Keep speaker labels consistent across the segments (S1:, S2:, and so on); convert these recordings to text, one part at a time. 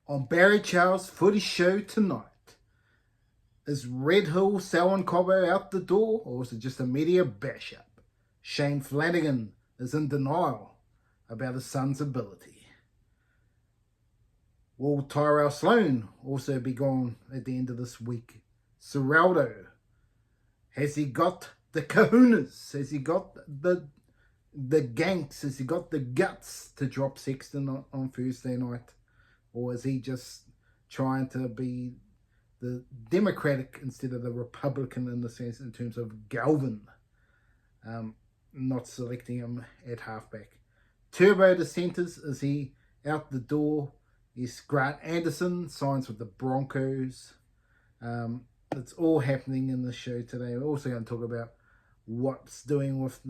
S1: On Barry Charles' Footy show tonight. Is Red Hill Selwyn Cobbo out the door, or is it just a media bash-up? Shane Flanagan is in denial about his son's ability. Will Tyrell Sloan also be gone at the end of this week? Ciraldo, has he got the kahunas? Has he got the ganks? Has he got the guts to drop Sexton on Thursday night? Or is he just trying to be the Democratic instead of the Republican in the sense in terms of Galvin, not selecting him at halfback? Turbo to centres, is he out the door? Yes, Grant Anderson signs with the Broncos. It's all happening in the show today. We're also going to talk about what's doing with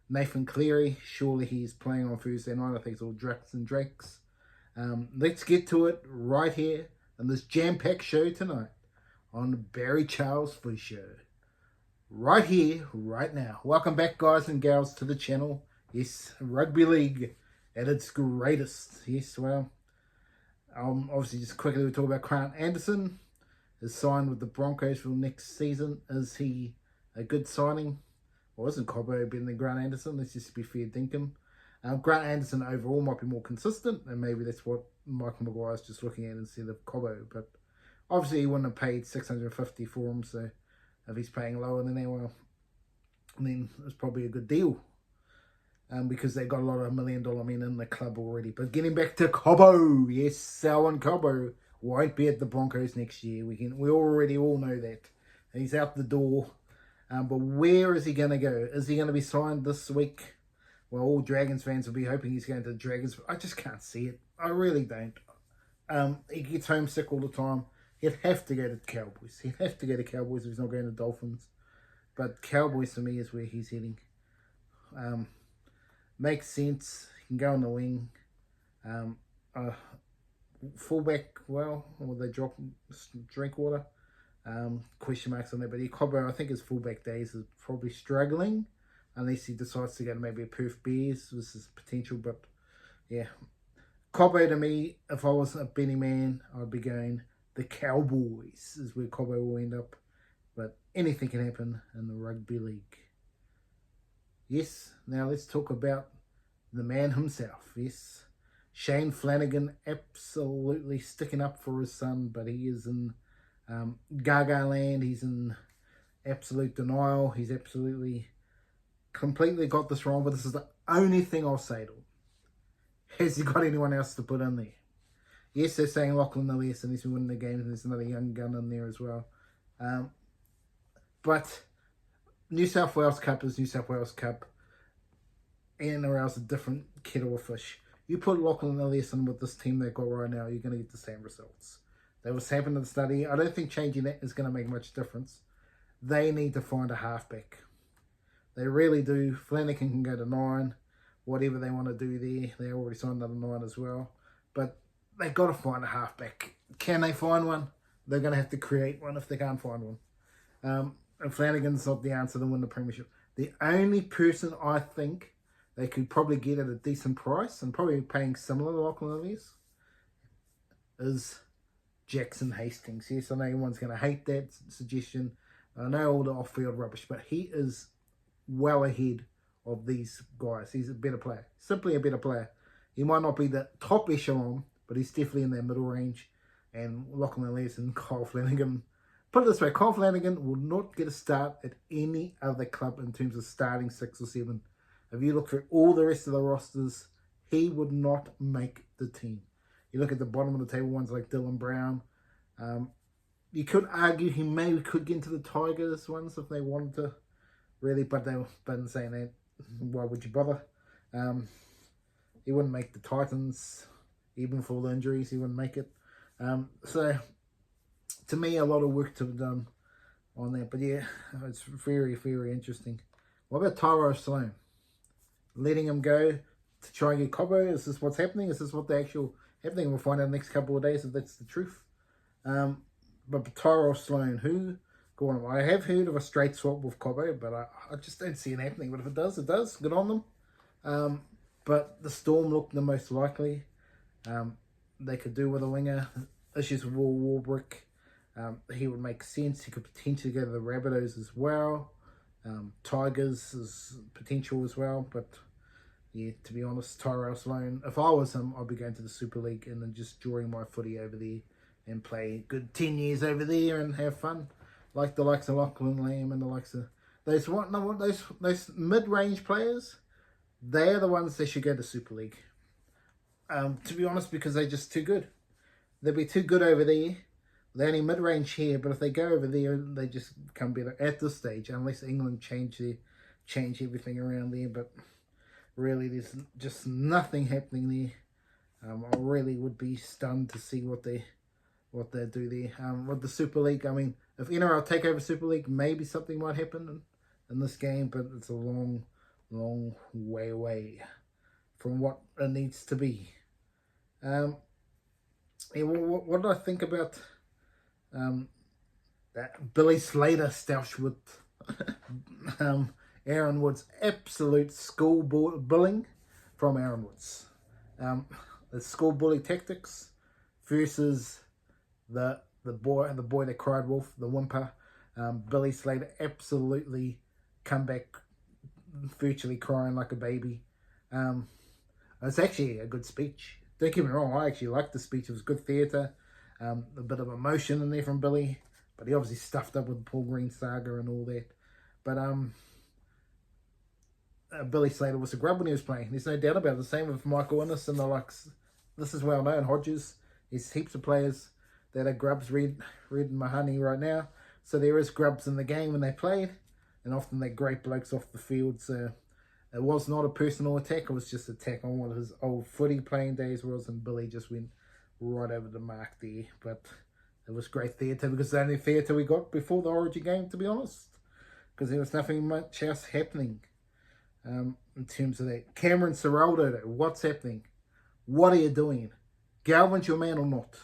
S1: Nathan Cleary. Surely he's playing on Thursday night. I think it's all Drakes and Drakes. Let's get to it right here on this jam-packed show tonight on the Barry Charles Footy Show. Right here, right now. Welcome back, guys and gals, to the channel. Yes, Rugby League at its greatest. Yes, well, obviously just quickly we'll talk about Grant Anderson. Is signed with the Broncos for next season. Is he a good signing? Well, isn't Cobbo better than Grant Anderson? Let's just be fair dinkum. Grant Anderson overall might be more consistent, and maybe that's what Michael Maguire's just looking at instead of Cobbo. But obviously he wouldn't have paid $650 for him, so if he's paying lower than that, well, then it's probably a good deal. Because they got a lot of $1 million men in the club already. But getting back to Cobbo, yes, Selwyn Cobbo won't be at the Broncos next year. We already all know that. He's out the door. But where is he going to go? Is he going to be signed this week? Well, all Dragons fans will be hoping he's going to the Dragons. I just can't see it. I really don't. He gets homesick all the time. He'd have to go to the Cowboys. He'd have to go to Cowboys if he's not going to Dolphins. But Cowboys, for me, is where he's heading. Makes sense. He can go on the wing. Fullback, well, or they drop Drinkwater. Question marks on that. But Cobbo, I think his fullback days is probably struggling. Unless he decides to go to maybe a Perth Bears. This is potential, but yeah. Cobbo, to me, if I was a betting man, I'd be going the Cowboys is where Cobbo will end up. But anything can happen in the Rugby League. Yes, now let's talk about the man himself. Yes, Shane Flanagan absolutely sticking up for his son, but he is in Gaga land. He's in absolute denial. He's completely got this wrong, but this is the only thing I'll say to him. Has he got anyone else to put in there? Yes, they're saying Lachlin Galvin and he's been winning the games, and there's another young gun in there as well. But New South Wales Cup is New South Wales Cup. NRL's a different kettle of fish. You put Lachlin Galvin with this team they've got right now, you're going to get the same results. That was happening in the study. I don't think changing that is going to make much difference. They need to find a halfback. They really do. Flanagan can go to 9. Whatever they want to do there. They already signed another 9 as well. But they've got to find a halfback. Can they find one? They're going to have to create one if they can't find one. And Flanagan's not the answer to win the premiership. The only person I think they could probably get at a decent price, and probably paying similar to Lachlan Lillies, is Jackson Hastings. Yes, I know everyone's going to hate that suggestion. I know all the off-field rubbish, but he is well ahead of these guys. He's a better player. Simply a better player. He might not be the top echelon, but he's definitely in that middle range. And Lachlan Lillies and Kyle Flanagan, put it this way, Kyle Flanagan will not get a start at any other club in terms of starting 6 or 7. If you look through all the rest of the rosters, he would not make the team. You look at the bottom of the table, ones like Dylan Brown. You could argue he maybe could get into the Tigers ones if they wanted to, really, but they've been saying that. Why would you bother? He wouldn't make the Titans, even for all the injuries, he wouldn't make it. So, to me, a lot of work to be done on that. But yeah, it's very, very interesting. What about Tyrell Sloan? Letting him go to try and get Cobbo? Is this what's happening? Is this what the actual happening? We'll find out in the next couple of days if that's the truth. But Tyrell Sloan, who? Go on. I have heard of a straight swap with Cobbo, but I just don't see it happening. But if it does, it does. Good on them. But the Storm look the most likely. they could do with a winger. Issues with Will Warbrick. He would make sense. He could potentially go to the Rabbitohs as well. Tigers is potential as well, but yeah, to be honest, Sloan, if I was him, I'd be going to the Super League and then just drawing my footy over there and play good 10 years over there and have fun, like the likes of Lachlan Lamb and the likes of those mid-range players. They're the ones that should go to Super League. To be honest, because they're just too good. They'll be too good over there. They're only mid-range here, but if they go over there, they just become better at this stage, unless England change everything around there. But really, there's just nothing happening there. I really would be stunned to see what they do there. With the Super League, I mean, if NRL take over Super League, maybe something might happen in this game, but it's a long way away from what it needs to be. Yeah, what do I think about that Billy Slater stoush with Aaron Woods? Absolute school bullying from Aaron Woods. The school bully tactics versus the boy that cried wolf, the whimper. Billy Slater absolutely come back virtually crying like a baby. It's actually a good speech. Don't get me wrong, I actually liked the speech. It was good theatre. A bit of emotion in there from Billy, but he obviously stuffed up with the Paul Green saga and all that. But Billy Slater was a grub when he was playing. There's no doubt about it. The same with Michael Innes and the likes. This is well known. Hodges. There's heaps of players that are grubs. Red and Mahoney right now. So there is grubs in the game when they played, and often they're great blokes off the field. So it was not a personal attack. It was just an attack on what his old footy playing days was, and Billy just went right over the mark there. But it was great theatre, because the only theatre we got before the Origin game, to be honest, because there was nothing much else happening in terms of that. Cameron Ciraldo, what's happening? What are you doing? Galvin's your man or not?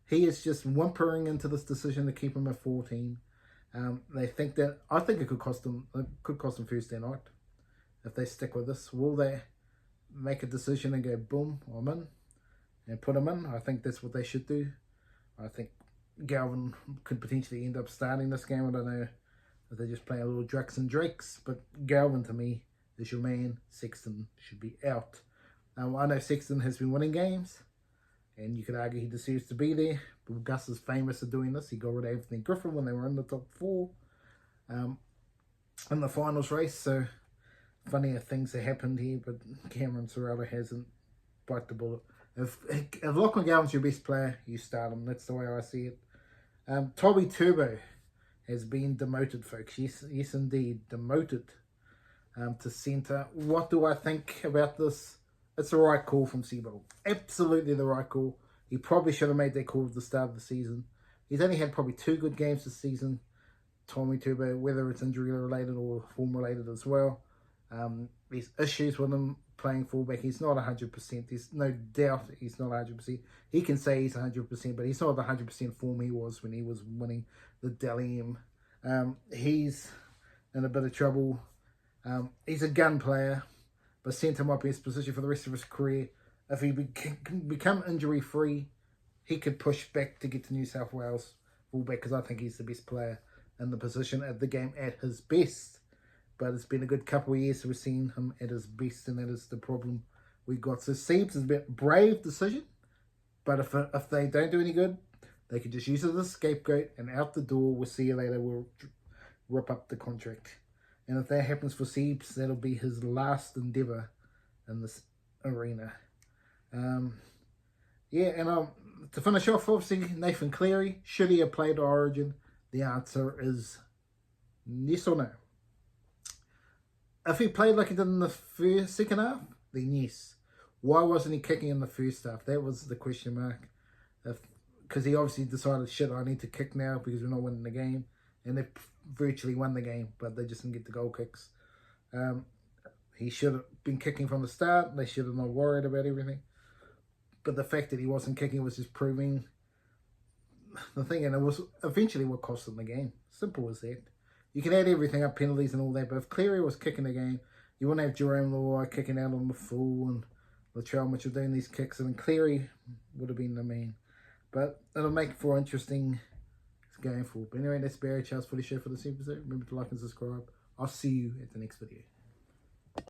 S1: He is just whimpering into this decision to keep him at 14. They think that, I think it could cost them Thursday night if they stick with this. Will they make a decision and go, boom, I'm in, and put him in? I think that's what they should do. I think Galvin could potentially end up starting this game. I don't know if they're just playing a little Drakes and Drakes, but Galvin, to me, is your man. Sexton should be out. I know Sexton has been winning games, and you could argue he deserves to be there, but Gus is famous for doing this. He got rid of Anthony Griffin when they were in the top 4 in the finals race. So funnier things have happened here, but Cameron Ciraldo hasn't bite the bullet. If Lachlan Galvin's your best player, you start him. That's the way I see it. Toby Turbo has been demoted, folks. Yes, indeed, demoted to centre. What do I think about this? It's the right call from Sebo. Absolutely the right call. He probably should have made that call at the start of the season. He's only had probably 2 good games this season, Tommy Turbo, whether it's injury related or form related as well. There's issues with him playing fullback. He's not 100%. There's no doubt he's not 100%. He can say he's 100%, but he's not the 100% form he was when he was winning the Dally M. He's in a bit of trouble. He's a gun player, but centre might be his position for the rest of his career. If he can become injury-free, he could push back to get to New South Wales fullback, because I think he's the best player in the position at the game at his best. But it's been a good couple of years so we've seen him at his best, and that is the problem we got. So Siebes has been a brave decision, but if they don't do any good, they could just use it as a scapegoat, and out the door, we'll see you later, we'll rip up the contract. And if that happens for Siebes, that'll be his last endeavour in this arena. Yeah, and to finish off, obviously, Nathan Cleary, should he have played Origin? The answer is yes or no. If he played like he did in the second half, then yes. Why wasn't he kicking in the first half? That was the question mark. Because he obviously decided, shit, I need to kick now because we're not winning the game. And they virtually won the game, but they just didn't get the goal kicks. He should have been kicking from the start. They should have not worried about everything. But the fact that he wasn't kicking was just proving the thing. And it was eventually what cost them the game. Simple as that. You can add everything up, penalties and all that, but if Cleary was kicking the game, you wouldn't have Jerome Luai kicking out on the full and Latrell Mitchell doing these kicks, and then Cleary would have been the main. But it'll make for interesting going forward. But anyway, that's Barry Charles Footy Show for this episode. Remember to like and subscribe. I'll see you at the next video.